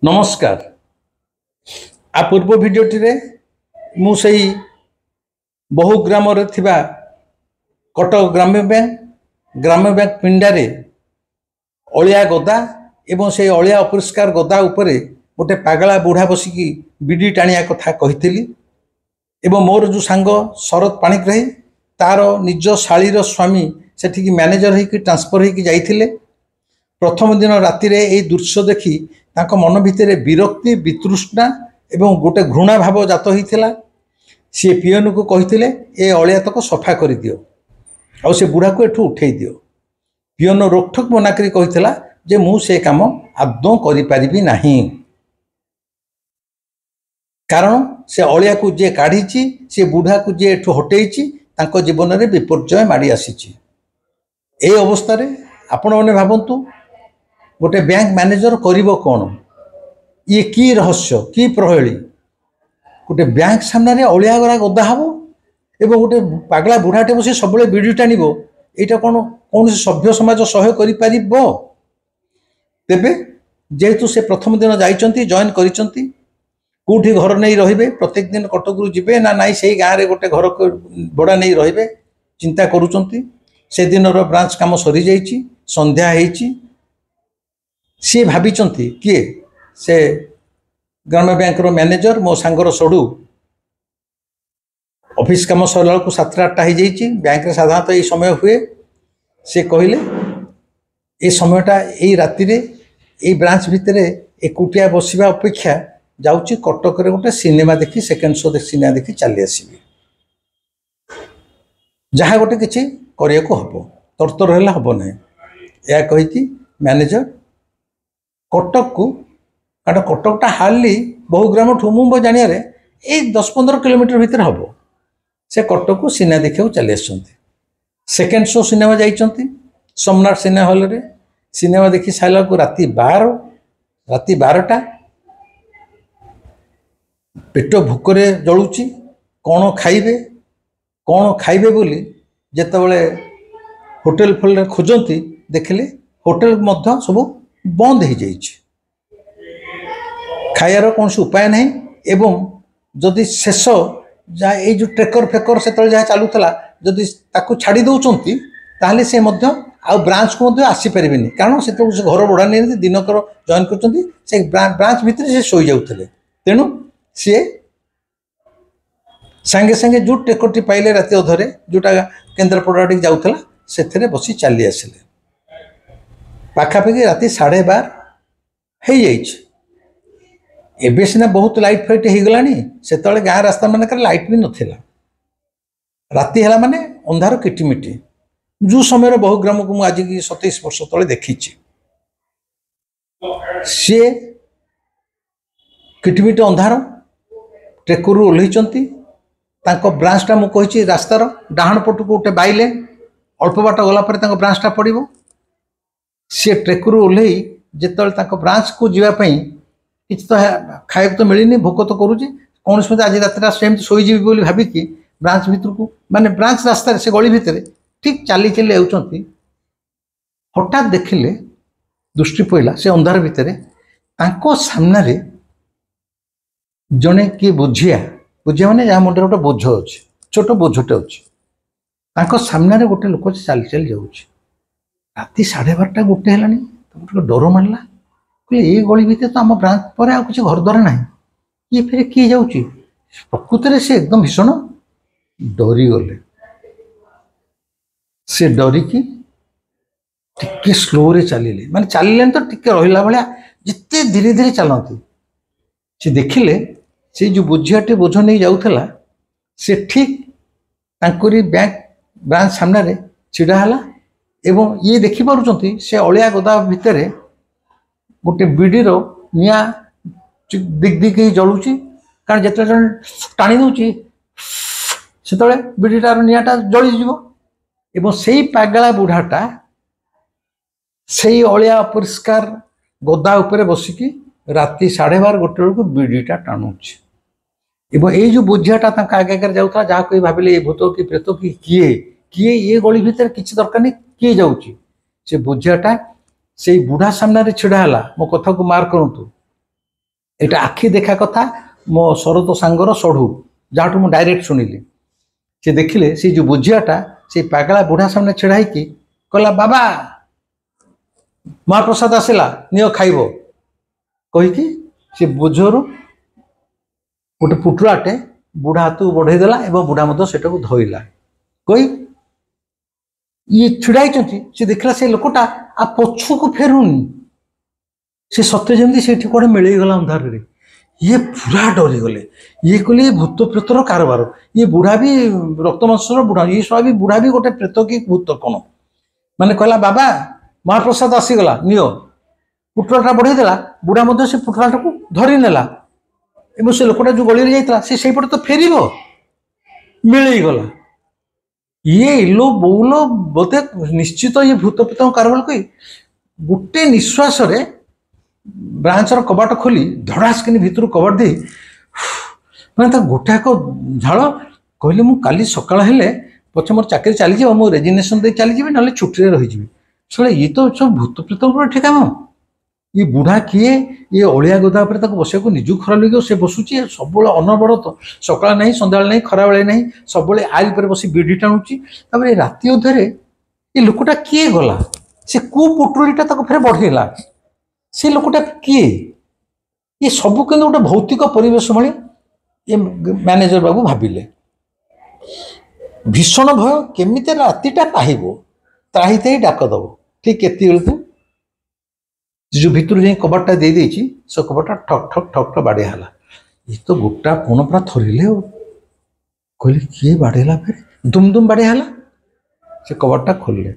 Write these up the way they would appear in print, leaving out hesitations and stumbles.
नमस्कार। आ पूर्व भिडियोटी रे मु सही बहुग्राम रे थिबा कटक ग्राम्य बैंक पिंडारे अलिया गदा एवं से अलिया अपरिष्कार गदा उपरे गोटे पागला बुढ़ा बसिकी बिडी टाणिया कथा कही एवं मोर जो सांग शरद पाणिग्राही तार निज शालीर स्वामी सेठी मैनेजर होकर ट्रांसफर होकर जाइथिले। प्रथम दिन राति रे ए दृश्य देखी तांको मन भितर विरक्ति वितृष्णा एवं गोटे घृणा भाव जात होइथिला। सी पियन को कहिथिले ए अलिया तक सफा कर दियो और से बुढ़ा को एठू उठे दियो। पियन रोकठोक मना करी कहिथिला जे मु से काम आदौ करि परिबी नाही, कारण से अलिया को जे काढ़ीची से बुढ़ा को जे एठू हटेइची तांको जीवन रे विपर्जय माड़ी आसीची। ए अवस्था रे आपण माने भाबंतु गोटे बैंक मैनेजर करिवो कोन? ये की रहस्य की प्रहली गोटे बैंक सामने अलिया गरा गदा हबो एवं गोटे पागला बुढ़ाटे बसी सब विडी टाणिबो, एटा कोन कौन सभ्य समाज सहयोग करि परिबो? तेबे जेहेतु से प्रथम दिन जाइचंती जॉइन करिचंती कोठी घर नहीं रहिबे, प्रत्येक दिन कटक रु जिबे ना नाई सेही गाँ रे गोटे घर बड़ा नहीं रहिबे चिंता करूचंती। से दिनर ब्रांच काम सरी जाइची, संध्या हेइची। सी भाविचंती किए से ग्राम्य बैंक रो मैनेजर मो सांगर सडू ऑफिस काम सरला को 7-8टा हो जाइची। बैंक रे साधारणतः ये समय हुए। से कहले ए समयटा ए राति रे ए ब्रांच भितर एकुटिया बसिबा अपेक्षा जाउची कटक रे गोटे सिनेमा देखी सेकेंड शो सिनेमा देखी चली आसीबी, जहाँ गोटे किछि करिया को हबो, तरतर हेला हबो नै। या कहिकी मैनेजर कटक को कारण कटकटा हार्ली बहुग्राम ठू मु जानिया रे ए 10-15 किलोमीटर भीतर हम से कटक को सिनेमा देखा चली आसुँच। सेकेंड शो सिनेमा जाइंट सोमनाथ सिनेमा हॉल रे सिनेमा देखी सारा को राति 12टा पेट भोकरे जलुची। कौन खाइबे बोली जेतबले होटेल फल खोजती देखिले होटेल मध्य सब बंद हो जाइए, खाइबार कौन उपाय नहीं। एवं जदि शेष जहाँ ये जो ट्रेकर फेकर से जहाँ चलूला जदि ताकू छाड़ी दौरान ताहले से मध्य आ ब्रांच को आसीपारे, कारण से घर भड़ा नहीं दिनकर जॉइन कर ब्रांच भितर से शोई जाते। तेणु सी सांगे सांगे जो ट्रेकरटी पाइले राति अधरे जोटा केन्द्रापड़ा टे जाऊला से बसी चली आसिले। पाखापाखि राति 12:30 हो जाइए। एबे सिना बहुत लाइट फाइट हो गलानी, सेतले गाँ रास्ता मानक लाइट भी नथिला। राति है माने अंधार किटिमिटी। जो समय बहुग्राम को आज की 27 वर्ष तले देखी सी किटिमिटी अंधार ट्रेकर ओह्लैचंती। ब्रांचटा मुझे रास्तार डाहाण पटू गोटे बाइले अल्प बाट गलापर ब्रांचटा पड़ो। सी ट्रेकर ओह्लै जिते ब्रांच को जीवाई किसी तो खाया तो मिलनी, भोक तो करुचे कौन समय आज रात सेमती शोजी बोली भाविकी ब्रांच भितर को माने ब्रांच रास्तार से गली भितर ठीक चली चली आउचंती। हठात देखिले दृष्टि पड़ा से अंधार भितर सामने जड़े किए बुझिया माने जहाँ मुंडे गोटे बोझ अच्छे, छोट बोझटे अच्छे सामने गोटे लोक चली चली जाऊँच। राति 12:30 गोटे है डर मानला ये गली भितर तो आम ब्रांच पर आ किसी घर द्वार ना ये फिर किए जाऊँगी। प्रकृत से एकदम भीषण डरीगले। से डरिकी टिके स्लो रे चलिले, माने चलिले तो टिके रहिला भलिया जिते धीरे धीरे चलती। से देखिले से जो बोझियाटे बोझ नहीं जाऊला से ठीक तांकरी बैंक ब्रांच सामने छिड़ा है एवं ये देखिपुं से अलिया गदा भितर गोटे बिडीर निआ दिग दिग जलुची, कारण जिते जन टाणी दूची से बिडीटार निआटा जलीज एवं से पागला बुढ़ाटा से अलिया अपरिष्कार गदा उपरे बसिकी राति 12:30 गोटे बेलू बिडीटा टाणुची। एवं ये जो बोझियाटा आगे आगे जाऊला जहाँ कोई भाविले ये भूत कि प्रेत कि किए किए ये गली भितर किसी दरकार नहीं किए जाऊँगी। से बोझियाटा से बुढ़ा सामने छिड़ा है। मो कथा को मार्क करूँ এটা ଆଖି ଦେଖା କଥା ମୋ ଶରତ ସାଙ୍ଗର ସଢ଼ୁ ଯାହାଠୁ ମୁଁ ଡାଇରେକ୍ଟ ଶୁଣିଲି। ସେ ଦେଖିଲେ ସେ ଯେଉଁ ବୁଝିଆଟା ସେଇ ପାଗଳା ବୁଢ଼ା ସାମନେ ଛିଡ଼ା ହେଇକି କହିଲା ବାବା ମହାପ୍ରସାଦ ଆସିଲା ନିଅ ଖାଇବ କହିକି ସେ ବୋଝରୁ ଗୋଟେ ପୁଟୁଳାଟେ ବୁଢ଼ା ହାତକୁ ବଢ଼େଇ ଦେଲା ଏବଂ ବୁଢ଼ା ମଧ୍ୟ ସେଟାକୁ ଧଇଲା। କହି ଇଏ ଛିଡ଼ା ହେଇଛନ୍ତି ସେ ଦେଖିଲା ସେ ଲୋକଟା ଆଉ ପଛକୁ ଫେରୁନି। ସେ ସତେ ଯେମିତି ସେଠି କୁଆଡ଼େ ମିଳେଇଗଲା ଅନ୍ଧାରରେ। ଇଏ ପୁରା ଡରିଗଲେ। ଇଏ କହିଲେ ଇଏ ଭୂତ ପ୍ରେତର କାରବାର, ଇଏ ବୁଢ଼ା ବି ରକ୍ତ ମାଂସର ବୁଢ଼ା, ଇଏ ସବ ବି ବୁଢ଼ା ବି ଗୋଟେ ପ୍ରେତ କି ଭୂତ କ'ଣ। ମାନେ କହିଲା ବାବା ମହାପ୍ରସାଦ ଆସିଗଲା ନିଅ। ପୁଟୁଳାଟା ବଢ଼େଇ ଦେଲା, ବୁଢ଼ା ମଧ୍ୟ ସେ ପୁଟୁଳାଟାକୁ ଧରି ନେଲା ଏବଂ ସେ ଲୋକଟା ଯେଉଁ ଗଳିରେ ଯାଇଥିଲା ସେ ସେଇପଟେ ତ ଫେରିବ, ମିଳେଇଗଲା। ଇଏ ଇଲୋ ବୋଉଲୋ ବୋଧେ ନିଶ୍ଚିତ ଇଏ ଭୂତ ପ୍ରେତଙ୍କ କାରବାର କହି ଗୋଟେ ନିଶ୍ୱାସରେ ବ୍ରାଞ୍ଚର କବାଟ ଖୋଲି ଧଡ଼ାସ କିନି ଭିତରୁ କବାଟ ଦେଇ ମାନେ ତା ଗୋଟାକ ଝାଳ କହିଲେ ମୁଁ କାଲି ସକାଳ ହେଲେ ପଛେ ମୋର ଚାକିରି ଚାଲିଯିବ, ମୁଁ ରେଜିଗ୍ନେସନ୍ ଦେଇ ଚାଲିଯିବି, ନହେଲେ ଛୁଟିରେ ରହିଯିବି। ଶୁଣେ ଇଏ ତ ସବୁ ଭୂତ ପ୍ରେତଙ୍କର ଏଠି କାମ। ଇଏ ବୁଢ଼ା କିଏ, ଇଏ ଅଳିଆ ଗୋଦା ଉପରେ ତାକୁ ବସିବାକୁ ନିଜକୁ ଖରାପ ଲାଗିବ, ସେ ବସୁଛି ସବୁବେଳେ ଅନବରତ, ସକାଳ ନାହିଁ ସନ୍ଧ୍ୟାବେଳେ ନାହିଁ ଖରାବେଳେ ନାହିଁ, ସବୁବେଳେ ଆରି ଉପରେ ବସି ବିଡ଼ି ଟାଣୁଛି। ତାପରେ ରାତି ଅଧରେ ଏ ଲୋକଟା କିଏ ଗଲା, ସେ କୋଉ ପୁଟୁଳିଟା ତାକୁ ଫେରେ ବଢ଼େଇଲା, ସେ ଲୋକଟା କିଏ? ଏ ସବୁ କିନ୍ତୁ ଗୋଟେ ଭୌତିକ ପରିବେଶ ଭଳି ଏ ମ୍ୟାନେଜର ବାବୁ ଭାବିଲେ। ଭୀଷଣ ଭୟ କେମିତି ରାତିଟା ପାହିବ, ତ୍ରାହି ତ୍ରାହି ଡାକ ଦବ। ଠିକ କେତେବେଳକୁ ଯେଉଁ ଭିତରୁ ଯାଇ କବାଟଟା ଦେଇଦେଇଛି ସେ କବାଟଟା ଠକ୍ ଠକ୍ ଠକ୍ ବାଡ଼େଇ ହେଲା। ଏ ତ ଗୋଟା ପଣ ପୁରା ଥରିଲେ ଆଉ କହିଲେ କିଏ ବାଡ଼େଇଲା ଫେରେ, ଦୁମ୍ ଦୁମ୍ ବାଡ଼େଇ ହେଲା। ସେ କବାଟଟା ଖୋଲିଲେ।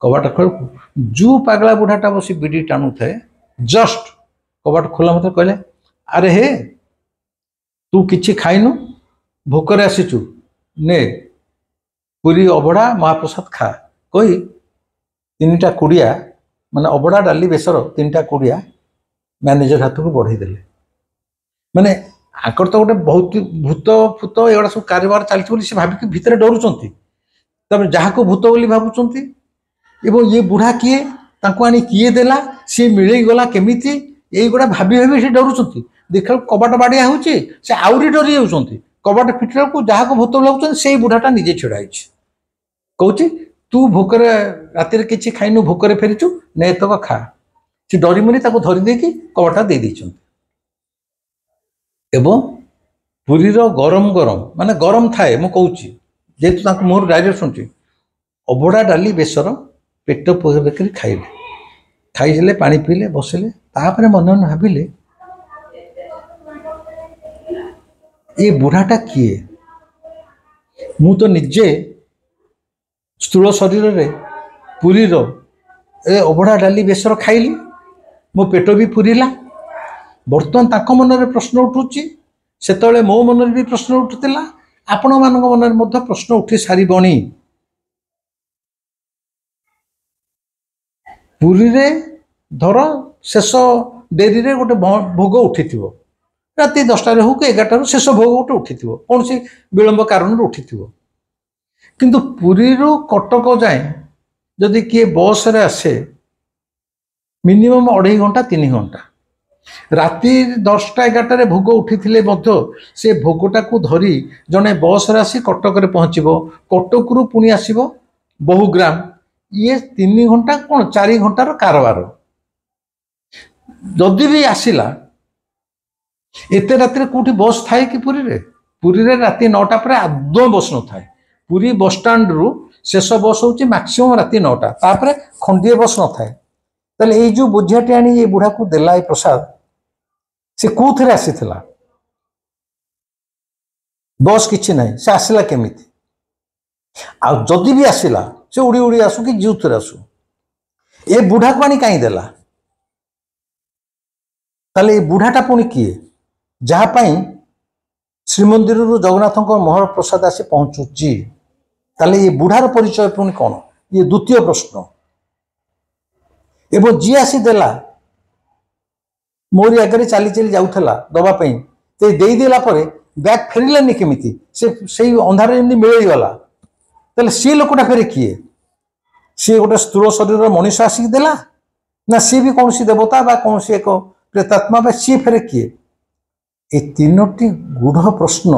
କବାଟ ଖୋଲ ଯେଉଁ ପାଗଳା ବୁଢ଼ାଟା ବସି ବିଡ଼ି ଟାଣୁଥାଏ ଜଷ୍ଟ କବାଟ ଖୋଲା ମତେ କହିଲେ ଆରେ ହେ ତୁ କିଛି ଖାଇନୁ, ଭୋକରେ ଆସିଛୁ, ନେ ପୁରୀ ଅବଢ଼ା ମହାପ୍ରସାଦ ଖା କହି 3ଟା କୁଡ଼ିଆ ମାନେ ଅବଢ଼ା ଡାଲି ବେସର 3ଟା କୁଡ଼ିଆ ମ୍ୟାନେଜର ହାତକୁ ବଢ଼େଇ ଦେଲେ। ମାନେ ଆଙ୍କର ତ ଗୋଟେ ବହୁତ ଭୂତ ଫୂତ ଏଗୁଡ଼ା ସବୁ କାରବାର ଚାଲିଛି ବୋଲି ସେ ଭାବିକି ଭିତରେ ଡରୁଛନ୍ତି। ତାପରେ ଯାହାକୁ ଭୂତ ବୋଲି ଭାବୁଛନ୍ତି ଏବଂ ଇଏ ବୁଢ଼ା କିଏ, ତାଙ୍କୁ ଆଣି କିଏ ଦେଲା, ସିଏ ମିଳେଇଗଲା କେମିତି, এইଗୁଡ଼ା ଭାବି ଭାବି ସେ ଡରୁଛନ୍ତି। ଦେଖିବାକୁ କବାଟ ବାଡ଼ିଆ ହେଉଛି ସେ ଆହୁରି ଡରି ଯାଉଛନ୍ତି। କବାଟ ଫିଟିଲାକୁ ଯାହାକୁ ଭୂତ ଲାଗୁଛନ୍ତି ସେଇ ବୁଢ଼ାଟା ନିଜେ ଛିଡ଼ା ହେଇଛି, କହୁଛି ତୁ ଭୋକରେ ରାତିରେ କିଛି ଖାଇନୁ, ଭୋକରେ ଫେରିଛୁ, ନେ ଏତକ ଖା। ସେ ଡରିମୁନି ତାକୁ ଧରି ଦେଇକି କବାଟଟା ଦେଇ ଦେଇଛନ୍ତି। ଏବଂ ପୁରୀର ଗରମ ଗରମ ମାନେ ଗରମ ଥାଏ, ମୁଁ କହୁଛି ଯେହେତୁ ତାଙ୍କ ମୁହଁରୁ ଡାଇରେକ୍ଟ ଶୁଣୁଛି, ଅବଢ଼ା ଡାଲି ବେସର ପେଟ ପୁରେଇକରି ଖାଇଲେ। ଖାଇସାରିଲେ ପାଣି ପିଇଲେ ବସିଲେ। ତାପରେ ମନେ ମନେ ଭାବିଲେ ଏ ବୁଢ଼ାଟା କିଏ? ମୁଁ ତ ନିଜେ ସ୍ଥୂଳ ଶରୀରରେ ପୁରୀର ଏ ଅବଢ଼ା ଡାଲି ବେସର ଖାଇଲି, ମୋ ପେଟ ବି ପୁରିଲା। ବର୍ତ୍ତମାନ ତାଙ୍କ ମନରେ ପ୍ରଶ୍ନ ଉଠୁଛି, ସେତେବେଳେ ମୋ ମନରେ ବି ପ୍ରଶ୍ନ ଉଠୁଥିଲା, ଆପଣମାନଙ୍କ ମନରେ ମଧ୍ୟ ପ୍ରଶ୍ନ ଉଠି ସାରିବଣି। ପୁରୀରେ ଧର ଶେଷ ଡେରିରେ ଗୋଟେ ଭୋଗ ଉଠିଥିବ, ରାତି 10ଟାରେ ହଉ କି 11ଟାରୁ ଶେଷ ଭୋଗ ଗୋଟେ ଉଠିଥିବ, କୌଣସି ବିଳମ୍ବ କାରଣରୁ ଉଠିଥିବ। କିନ୍ତୁ ପୁରୀରୁ କଟକ ଯାଏଁ ଯଦି କିଏ ବସ୍ରେ ଆସେ ମିନିମମ୍ 2.5 ଘଣ୍ଟା 3 ଘଣ୍ଟା। ରାତି 10ଟା 11ଟାରେ ଭୋଗ ଉଠିଥିଲେ ମଧ୍ୟ ସେ ଭୋଗଟାକୁ ଧରି ଜଣେ ବସ୍ରେ ଆସି କଟକରେ ପହଞ୍ଚିବ, କଟକରୁ ପୁଣି ଆସିବ ବହୁଗ୍ରାମ, ଇଏ 3 ଘଣ୍ଟା କ'ଣ 4 ଘଣ୍ଟାର କାରବାର। ଯଦି ବି ଆସିଲା ଏତେ ରାତିରେ କୋଉଠି ବସ୍ ଥାଏ କି ପୁରୀରେ? ପୁରୀରେ ରାତି 9ଟା ପରେ ଆଦୌ ବସ୍ ନଥାଏ। ପୁରୀ ବସଷ୍ଟାଣ୍ଡରୁ ଶେଷ ବସ୍ ହେଉଛି ମ୍ୟାକ୍ସିମମ୍ ରାତି 9ଟା, ତାପରେ ଖଣ୍ଡିଏ ବସ୍ ନଥାଏ। ତାହେଲେ ଏଇ ଯେଉଁ ବୋଝିଆଟି ଆଣି ଏ ବୁଢ଼ାକୁ ଦେଲା ଏ ପ୍ରସାଦ, ସେ କୋଉଥିରେ ଆସିଥିଲା? ବସ୍ କିଛି ନାହିଁ, ସେ ଆସିଲା କେମିତି? ଆଉ ଯଦି ବି ଆସିଲା ସେ ଉଡ଼ି ଉଡ଼ି ଆସୁ କି ଯେଉଁଥିରେ ଆସୁ, ଏ ବୁଢ଼ାକୁ ଆଣି କାହିଁ ଦେଲା? ତାହେଲେ ଏ ବୁଢ଼ାଟା ପୁଣି କିଏ, ଯାହା ପାଇଁ ଶ୍ରୀମନ୍ଦିରରୁ ଜଗନ୍ନାଥଙ୍କ ମହାପ୍ରସାଦ ଆସି ପହଞ୍ଚୁଛି? ତାହେଲେ ଏ ବୁଢ଼ାର ପରିଚୟ ପୁଣି କ'ଣ? ଇଏ ଦ୍ୱିତୀୟ ପ୍ରଶ୍ନ। ଏବଂ ଯିଏ ଆସି ଦେଲା ମୋରି ଆଗରେ ଚାଲି ଚାଲି ଯାଉଥିଲା ଦବା ପାଇଁ, ସେ ଦେଇଦେଲା ପରେ ବ୍ୟାଗ୍ ଫେରିଲାନି କେମିତି? ସେ ସେଇ ଅନ୍ଧାରରେ ଯେମିତି ମିଳେଇଗଲା। ତାହେଲେ ସିଏ ଲୋକଟା ଫେରେ କିଏ? ସିଏ ଗୋଟେ ସ୍ଥୂଳ ଶରୀରର ମଣିଷ ଆସିକି ଦେଲା, ନା ସିଏ ବି କୌଣସି ଦେବତା ବା କୌଣସି ଏକ ପ୍ରେତାତ୍ମା, ବା ସିଏ ଫେରେ କିଏ? ए तीनोटी गूढ़ प्रश्न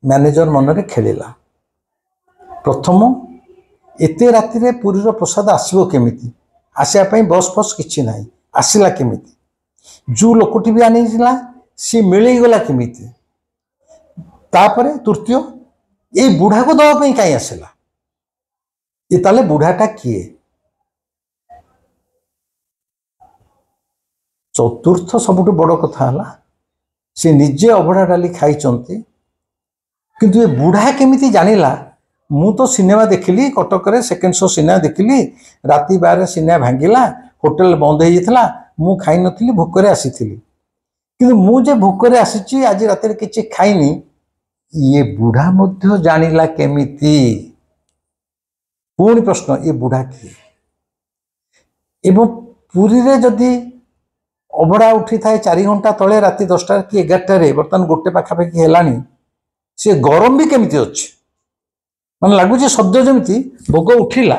मैनेजर मनरे खेलिला। प्रथम, एते राति रे पुरीर प्रसाद आसबो केमिति? आसिया पई बस फस किछि नाही, आसिला केमिति? जो लोकटी भी आनीला सी मिली गला केमिति? तापरे तृतीय, ए बुढ़ा को दवा पई काई आसिला? ये ताले बुढ़ाटा किए? चतुर्थ सबुठ बड़ कथा हला से निजे अभड़ा डाली खाई किंतु ये बुढ़ा केमिति जानिला? मु तो सिनेमा देखिली, कटक रे सेकेंड शो सिनेमा देखिली, राति 12 सिनेमा भांगिला, होटल बंद हो जाता, मु खाई नथिली, भोकरे आसीथिली, किंतु मु जे भोकरे आसीची आज राति रे किछि खाइनी, ये बुढ़ा मध्य जानिला केमिति? पुणी प्रश्न, ये बुढ़ा किए? एवं पुरी रे जदि अभड़ा उठी थाए 4 घंटा तले राति 10टा कि 11टारे, बर्तमान गोटे पाखापाखि हेलानी, सी गरम भी केमिति अछि? माने लगुच शब्द जमी भोग उठिला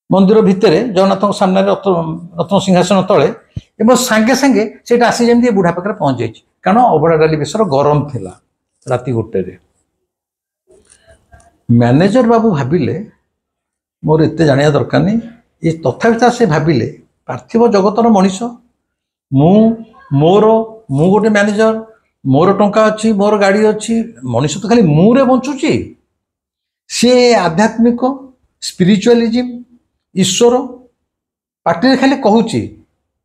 मंदिर भितर जगन्नाथ सामने रत्न सिंहासन तले एवं सांगे सांगे से आसी जमी बुढ़ा पाखे पहुंच जाए, कारण अभड़ा डाली बेसर गरम थिला राति 1टारे। मैनेजर बाबू भाविले मोर एते जानिया दरकार नहीं, ये तथापि से भाविले पार्थिव जगतर मनीष मु गोटे मैनेजर, मोर टंका अच्छी, मोर गाड़ी अच्छी, मनीष तो खाली मुरे बंचुची, सी आध्यात्मिक स्पिरिचुअलिज्म ईश्वर पार्टी खाली कहूची,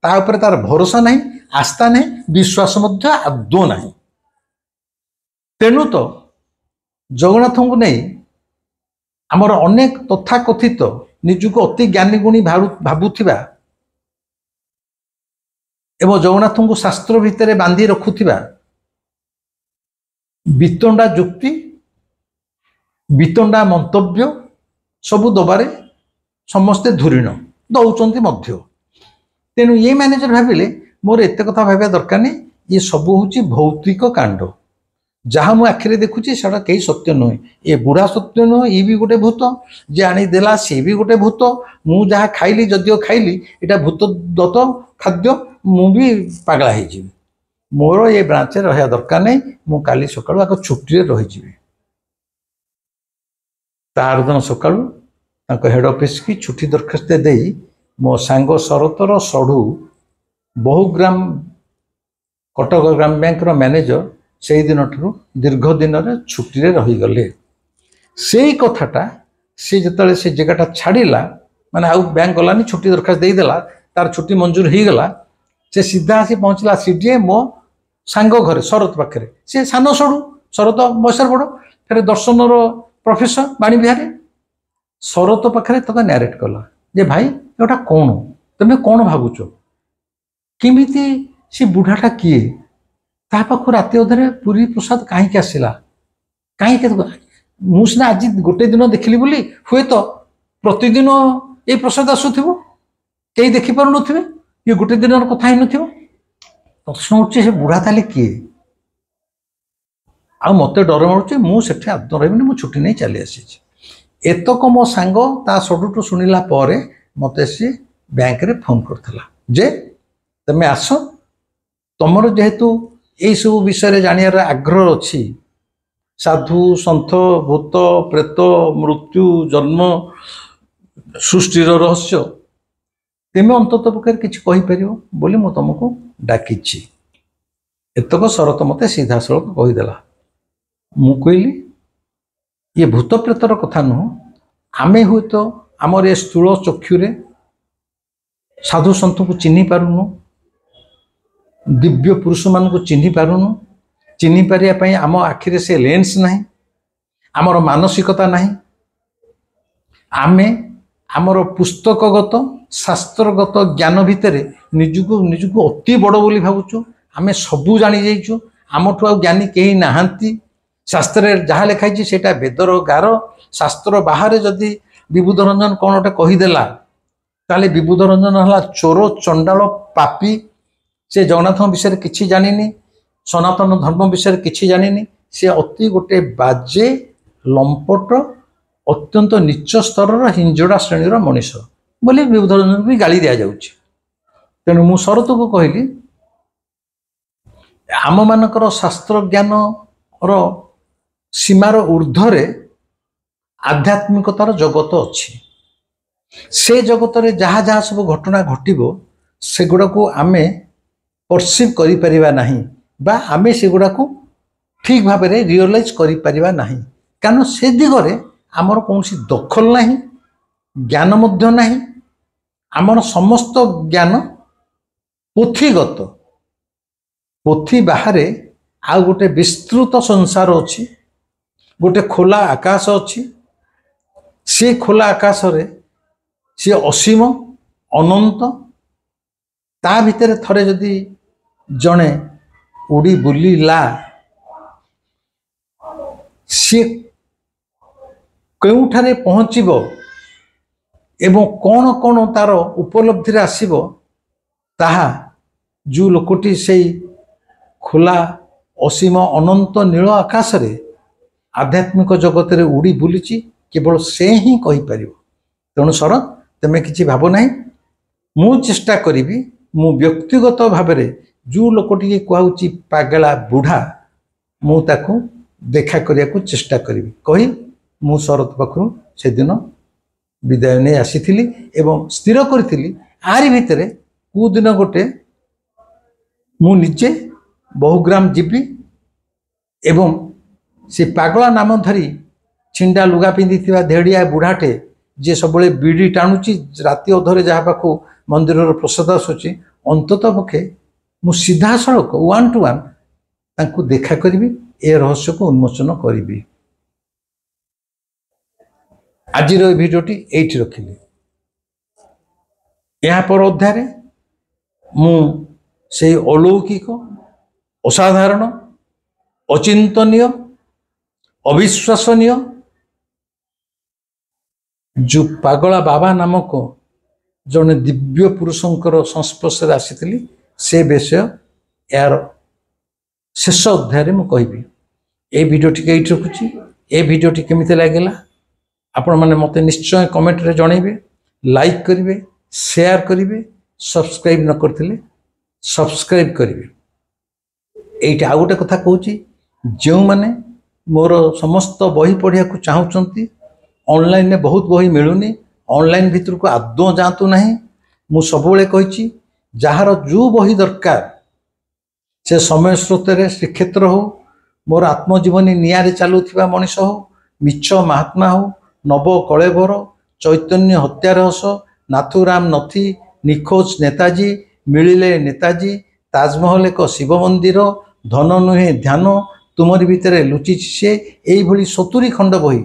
ता ऊपर तार भरोसा नहीं, आस्था नहीं, विश्वास मध्य आदौ नहीं। तेणु तो जगन्नाथ को नहीं आमर अनेक तथाकथित निजुक अति ज्ञानी गुणी भावुथिबा एवं जगन्नाथ को शास्त्र भितर बांधी रखुथिबा वितंडा जुक्ति, वितंडा मंतव्य सबू दबारे समस्ते धुरीण दौरान मध्य। तेणु ये मैनेजर भाविले मोर एत कथा भाविया दरकार नहीं, ये सब हूँ भौतिक कांड, जहाँ मु आखिरे देखुची सेटा कई सत्य नुहे। ये बुढ़ा सत्य नुहे, ये भी गोटे भूत, जे आनीदेला सी भी गोटे भूत, मु जहाँ खाइली जदिओ खाइली एटा भूत दत्त खाद्य, मु भी पागला हो, मोर ये ब्रांच रहा दरकार नहीं, मु काली सकाळु आक छुट्टी रही। तार दिन सकाळु हेड ऑफिस की छुट्टी दरखास्त दे मो सांग शरतर सढ़ू बहुग्राम कटक ग्राम बैंक मैनेजर से दिन दीर्घ दिन छुट्टी रहीगले। से कथाटा सी जो से जगटा छाड़ा माने आउ बैंक गलानी, छुट्टी दरखास्त देदेला, तार छुट्टी मंजूर हो गला, से सीधा आसी पहुँचला सीडीए मो सांग घरे शरत पाखे, सी सान सड़ू शरत बयसर बड़, फिर दर्शन प्रोफेसर बाणी बिहारी शरत पाखे तक नारेट कला जे भाई एटा कौन, तुम्हें कौन भावुच, किमिति सी बुढ़ाटा किए, ता पाखु राति अधरे पुरी प्रसाद कहीं आसला, कहीं मुझे आज गोटे दिन देखली बोली हुए तो प्रतिदिन ये प्रसाद आसुथिबो, कई देखि पारु नथिबे, ये गोटे दिन कथा ही नथिबो। प्रश्न उठे से बुढ़ा ताले किए? आ मते डर मारुचे, मुझे आदम रही मु छुट्टी नहीं चली आसी। एतक मो सांग ता सबुठू शुणिला परे मते सी बैंक रे फोन करथला जे तमे आस, तमर जेहेतु यही सब विषय जानियार आग्रह अच्छी, साधु सन्थ भूत प्रेत मृत्यु जन्म सृष्टिर रहस्य तेमे अंतत पक्षे किसी कहीपर बोली मु तुमको डाकी। एतक शरत मते सीधा सड़क कहीदेला। मु कहली ये भूत प्रेतर कथा नुह, आमे हुए तो आमर ये स्थूल चक्षुरे साधु सन्थ को चिन्ह पारुनु, दिव्य पुरुष मान को चिन्ह पारुनु, चिन्ह पारिया आम आखिरे से लेंस नहीं, आमर मानसिकता नहीं, आमे आमर पुस्तकगत शास्त्रगत ज्ञान भितर निजुको अति बड़ बोली भावुचु, आमे सबू जानी जाइछु, आमठू आ ज्ञानी कहीं नाहांती। शास्त्र जहाँ लिखाई सेटा वेदर गार, शास्त्र बाहर जदि विबुध रंजन कौन गोटे कहीदेला ताले विबुध रंजन है चोर चंडाल पापी, से जगन्नाथ विषय किसी जानिनी, सनातन धर्म विषय किसी जानिनी, से अति गोटे बाजे लंपट अत्यंत नीच स्तर हिंजड़ा श्रेणीर मनीष बोली विबुध रंजन भी गाली दि जाऊँ। तेणु मु शरत को कहली आम मानकर शास्त्र ज्ञान सीमार ऊर्ध्वरे आध्यात्मिकतार जगत अच्छी से जगत रे जहाँ जहाँ सब घटना घटिबो सेगुड़ा को आमे परसीव करि परिबा नहीं बा आमे सेगुड़ा को ठीक भाव में रियलाइज करि परिबा नहीं कारण से दिगरे आमर कौन दखल नहीं ज्ञान मध्य नहीं आमर समस्त ज्ञान पोथीगत पोथी बाहरे आ गोटे विस्तृत संसार अच्छी गोटे खोला आकाश अच्छी से खोला आकाश रे सी असीम अनंत ता भितर थरे जदि जड़े उड़ी बुलिला सी केउठारे पहुँचब एवं कौन कौन तार उपलब्धि आसीब ताहा जो लोकटी से खोला असीम अनंत नील आकाश रे आध्यात्मिक जगत रे उड़ी बुलीची केवल से ही कहि परिबो। तेणु शरद तमे किछि भाव नाही मु चेष्टा करी मु व्यक्तिगत भाव में जो लोकटी कहूँ पागला बुढ़ा मु ताकू देखा करिया को चेष्टा करी कही मु शरद पाखु से दिन विदाय नहीं आसी एवं स्थिर करी आरी भितर कौ दिन गोटे मु निजे बहुग्राम जीवी एवं से पागला नाम धरी छिंडा लुगा पिंधि धेड़िया बुढ़ाटे जे सब बीड़ी टाणुची राति अधरे जहाँ पाखु मंदिर प्रसाद आसूची अंतत पक्षे मु सीधा सड़क 1 to 1 तांकु देखा करी ए रहस्य को उन्मोचन करी। आज भिडियोटी एठी रखिली यहाँ पर अध्याय मु से अलौकिक असाधारण अचिंतनीय अविश्वसनीय जो पागला बाबा नामक जड़े दिव्य पुरुषंकर संस्पर्श आसी से विषय यार शेष अध्याय में कहबी। ए भिडियोटी ये रखुची ए भिडियोटी केमिति लागला आपण माने मते निश्चय कमेंट रे जणेबे लाइक करिवे शेयर करिवे सब्सक्राइब न करथिले सब्सक्राइब करिवे। एइटा आ गोटे कथा कहूची जो माने मोर समस्त बही पढ़िया को चाहूचंती ऑनलाइन में बहुत बही मिलूनी ऑनलाइन भीतर को आदौ जातु नहीं मु सबुले कहिची जार जो बही दरकार से समय स्रोत श्रीक्षेत्र हो मोर आत्मजीवनी नियारे चलुवा मनीष हो मिछ महात्मा हो नव कलेवर चैतन्य हत्या रहस्य नाथुराम नथी निखोज नेताजी मिलिले नेताजी ताजमहल एक शिव मंदिर धन नुहे ध्यान तुमरी भितर लुचि से यही 70 खंड बही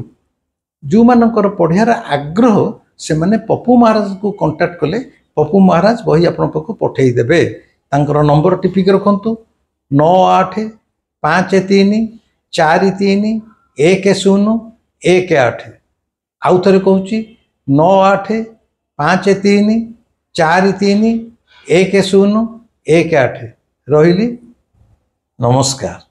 जो मानकर पढ़ियार आग्रह से माने पप्पू महाराज को कांटेक्ट कले पप्पू महाराज बही आपण पाखु पठेई देबे। तांकर नंबर टिपिक रखंतु 9853431018 आउ थरे कहूची 9853431018 रहिली नमस्कार।